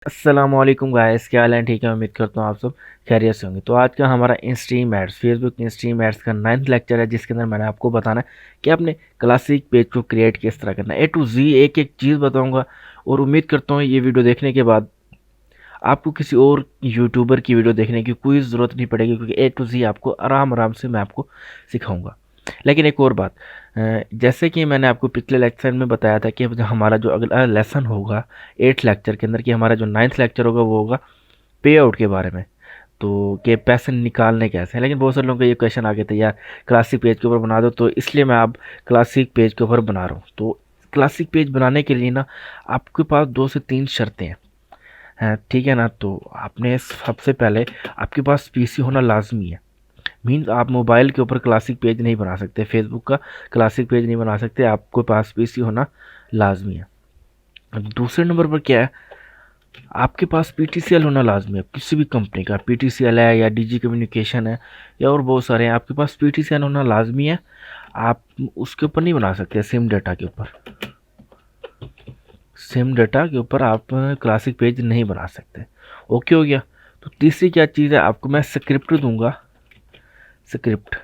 अस्सलामुअलैकुम गाइस, क्या हाल है? ठीक है, उम्मीद करता हूँ आप सब खैरियत से होंगे। तो आज का हमारा instream ads Facebook instream ads का 9th लेक्चर है, जिसके अंदर मैंने आपको बताना है कि अपने क्लासिक पेज को क्रिएट किस तरह करना है। ए टू जी एक एक चीज़ बताऊंगा और उम्मीद करता हूँ ये वीडियो देखने के बाद आपको किसी और यूट्यूबर की वीडियो देखने की कोई ज़रूरत नहीं पड़ेगी, क्योंकि ए टू जी आपको आराम आराम से मैं आपको सिखाऊंगा। लेकिन एक और बात, जैसे कि मैंने आपको पिछले लेक्चर में बताया था कि हमारा जो अगला लेसन होगा 8th लेक्चर के अंदर, कि हमारा जो 9th लेक्चर होगा वो होगा पे आउट के बारे में। तो कि पैसे निकालने कैसे हैं। लेकिन बहुत सारे लोगों का ये क्वेश्चन आ गया था, यार क्लासिक पेज के ऊपर बना दो, तो इसलिए मैं अब क्लासिक पेज के ऊपर बना रहा हूँ। तो क्लासिक पेज बनाने के लिए ना आपके पास 2 से 3 शर्तें हैं, ठीक है ना। तो आपने सबसे पहले आपके पास पीसी होना लाजमी है। मीन्स आप मोबाइल के ऊपर क्लासिक पेज नहीं बना सकते, फेसबुक का क्लासिक पेज नहीं बना सकते, आपको पास पीसी होना लाजमी है। अब दूसरे नंबर पर क्या है, आपके पास पीटीसीएल होना लाजमी है। किसी भी कंपनी का पीटीसीएल है या डीजी कम्युनिकेशन है या और बहुत सारे हैं, आपके पास पीटीसीएल होना लाजमी है। आप उसके ऊपर नहीं बना सकते, सिम डाटा के ऊपर, सिम डाटा के ऊपर आप क्लासिक पेज नहीं बना सकते। ओके हो गया। तो तीसरी क्या चीज़ है, आपको मैं स्क्रिप्ट दूंगा, स्क्रिप्ट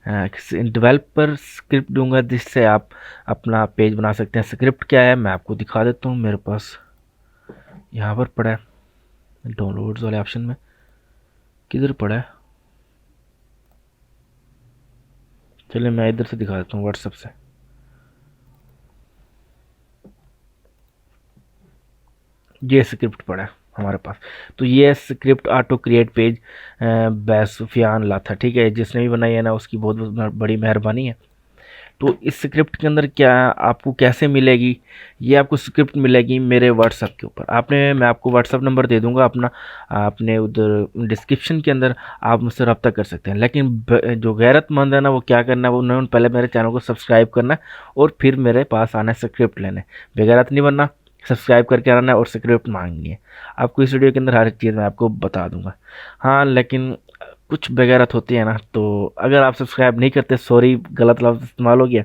डेवलपर स्क्रिप्ट दूंगा, जिससे आप अपना पेज बना सकते हैं। स्क्रिप्ट क्या है मैं आपको दिखा देता हूँ, मेरे पास यहाँ पर पड़ा है डाउनलोड्स वाले ऑप्शन में। किधर पड़ा है, चलिए मैं इधर से दिखा देता हूँ, व्हाट्सएप से। ये स्क्रिप्ट पड़ा है हमारे पास। तो ये स्क्रिप्ट ऑटो क्रिएट पेज बैसुफियान लाथा, ठीक है, जिसने भी बनाई है ना उसकी बहुत बहुत बड़ी मेहरबानी है। तो इस स्क्रिप्ट के अंदर क्या आपको कैसे मिलेगी, ये आपको स्क्रिप्ट मिलेगी मेरे व्हाट्सअप के ऊपर। आपने मैं आपको व्हाट्सअप नंबर दे दूंगा अपना, आपने उधर डिस्क्रिप्शन के अंदर आप मुझसे रब्ता कर सकते हैं। लेकिन जो गैरतमंद है ना, वो क्या करना है, वो उन्होंने पहले मेरे चैनल को सब्सक्राइब करना है और फिर मेरे पास आना है स्क्रिप्ट लेने। बेगैरत नहीं बनना, सब्सक्राइब करके आना है और स्क्रिप्ट मांगनी है। आपको इस वीडियो के अंदर हर एक चीज़ मैं आपको बता दूंगा। हाँ, लेकिन कुछ बेगैरत होती है ना, तो अगर आप सब्सक्राइब नहीं करते, सॉरी गलत लफ्ज़ इस्तेमाल हो गया,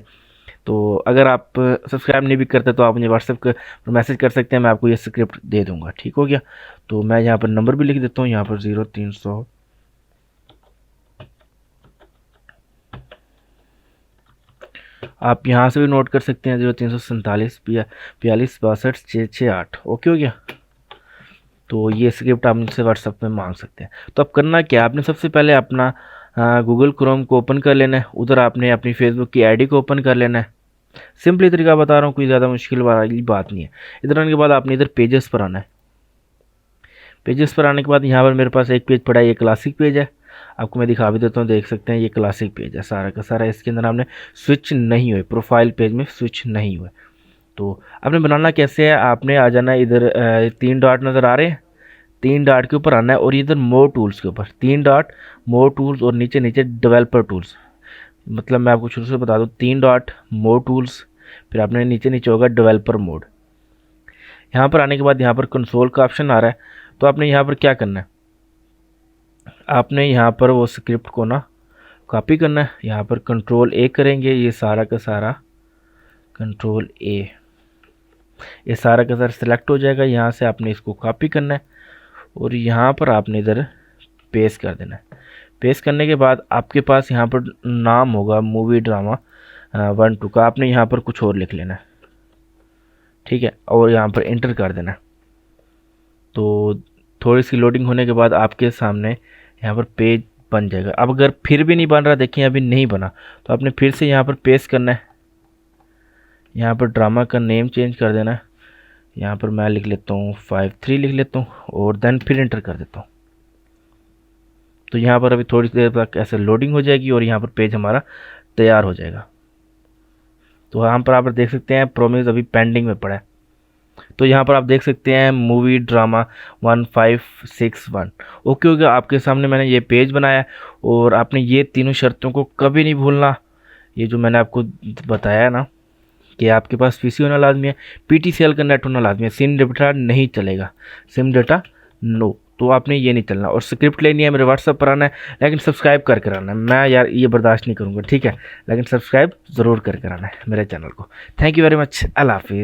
तो अगर आप सब्सक्राइब नहीं भी करते तो आप मुझे व्हाट्सएप पर मैसेज कर सकते हैं, मैं आपको ये स्क्रिप्ट दे दूंगा। ठीक हो गया। तो मैं यहाँ पर नंबर भी लिख देता हूँ, यहाँ पर 0300, आप यहाँ से भी नोट कर सकते हैं, 0347 42 62 668। ओके हो गया। तो ये स्क्रिप्ट आप मुझसे व्हाट्सएप में मांग सकते हैं। तो अब करना क्या, आपने सबसे पहले अपना गूगल क्रोम को ओपन कर लेना है, उधर आपने अपनी फेसबुक की आईडी को ओपन कर लेना है। सिंपली तरीका बता रहा हूँ, कोई ज़्यादा मुश्किल वाली बात नहीं है। इधर आने के बाद आपने इधर पेजेस पर आना है। पेजेस पर आने के बाद यहाँ पर मेरे पास एक पेज पड़ा है, ये क्लासिक पेज है। आपको मैं दिखा भी देता हूँ, देख सकते हैं ये क्लासिक पेज है सारा का सारा। इसके अंदर आपने स्विच नहीं हुए, प्रोफाइल पेज में स्विच नहीं हुए। तो आपने बनाना कैसे है, आपने आ जाना है इधर, 3 डॉट नज़र आ रहे हैं, 3 डॉट के ऊपर आना है और इधर मोर टूल्स के ऊपर 3 डॉट, मोर टूल्स और नीचे नीचे डेवलपर टूल्स। मतलब मैं आपको शुरू से बता दूँ, 3 डॉट, मोर टूल्स, फिर आपने नीचे नीचे होगा डेवलपर मोड। यहाँ पर आने के बाद यहाँ पर कंसोल का ऑप्शन आ रहा है। तो आपने यहाँ पर क्या करना है, आपने यहाँ पर वो स्क्रिप्ट को ना कॉपी करना है। यहाँ पर कंट्रोल ए करेंगे, ये सारा का सारा कंट्रोल ए, ये सारा का सारा सिलेक्ट हो जाएगा। यहाँ से आपने इसको कॉपी करना है और यहाँ पर आपने इधर पेस्ट कर देना है। पेस्ट करने के बाद आपके पास यहाँ पर नाम होगा मूवी ड्रामा 1-2 का, आपने यहाँ पर कुछ और लिख लेना है, ठीक है, और यहाँ पर एंटर कर देना है। तो थोड़ी सी लोडिंग होने के बाद आपके सामने यहाँ पर पेज बन जाएगा। अब अगर फिर भी नहीं बन रहा, देखिए अभी नहीं बना, तो आपने फिर से यहाँ पर पेस्ट करना है। यहाँ पर ड्रामा का नेम चेंज कर देना है। यहाँ पर मैं लिख लेता हूँ 53 लिख लेता हूँ और देन फिर एंटर कर देता हूँ। तो यहाँ पर अभी थोड़ी देर तक ऐसे लोडिंग हो जाएगी और यहाँ पर पेज हमारा तैयार हो जाएगा। तो यहाँ पर आप देख सकते हैं प्रोमिस अभी पेंडिंग में पड़ा है। तो यहाँ पर आप देख सकते हैं मूवी ड्रामा 1561। ओके हो गया। आपके सामने मैंने ये पेज बनाया और आपने ये तीनों शर्तों को कभी नहीं भूलना। ये जो मैंने आपको बताया ना कि आपके पास पीसी होना लाजमी है, पीटीसीएल का नेट होना लाजमी है, सिम डाटा नहीं चलेगा, सिम डाटा नो। तो आपने ये नहीं चलना और स्क्रिप्ट लेनी है, मेरे व्हाट्सएप पर आना है, लेकिन सब्सक्राइब करके आना है। मैं यार ये बर्दाश्त नहीं करूँगा, ठीक है, लेकिन सब्सक्राइब ज़रूर करके आना है मेरे चैनल को। थैंक यू वेरी मच, अल्लाह हाफिज़।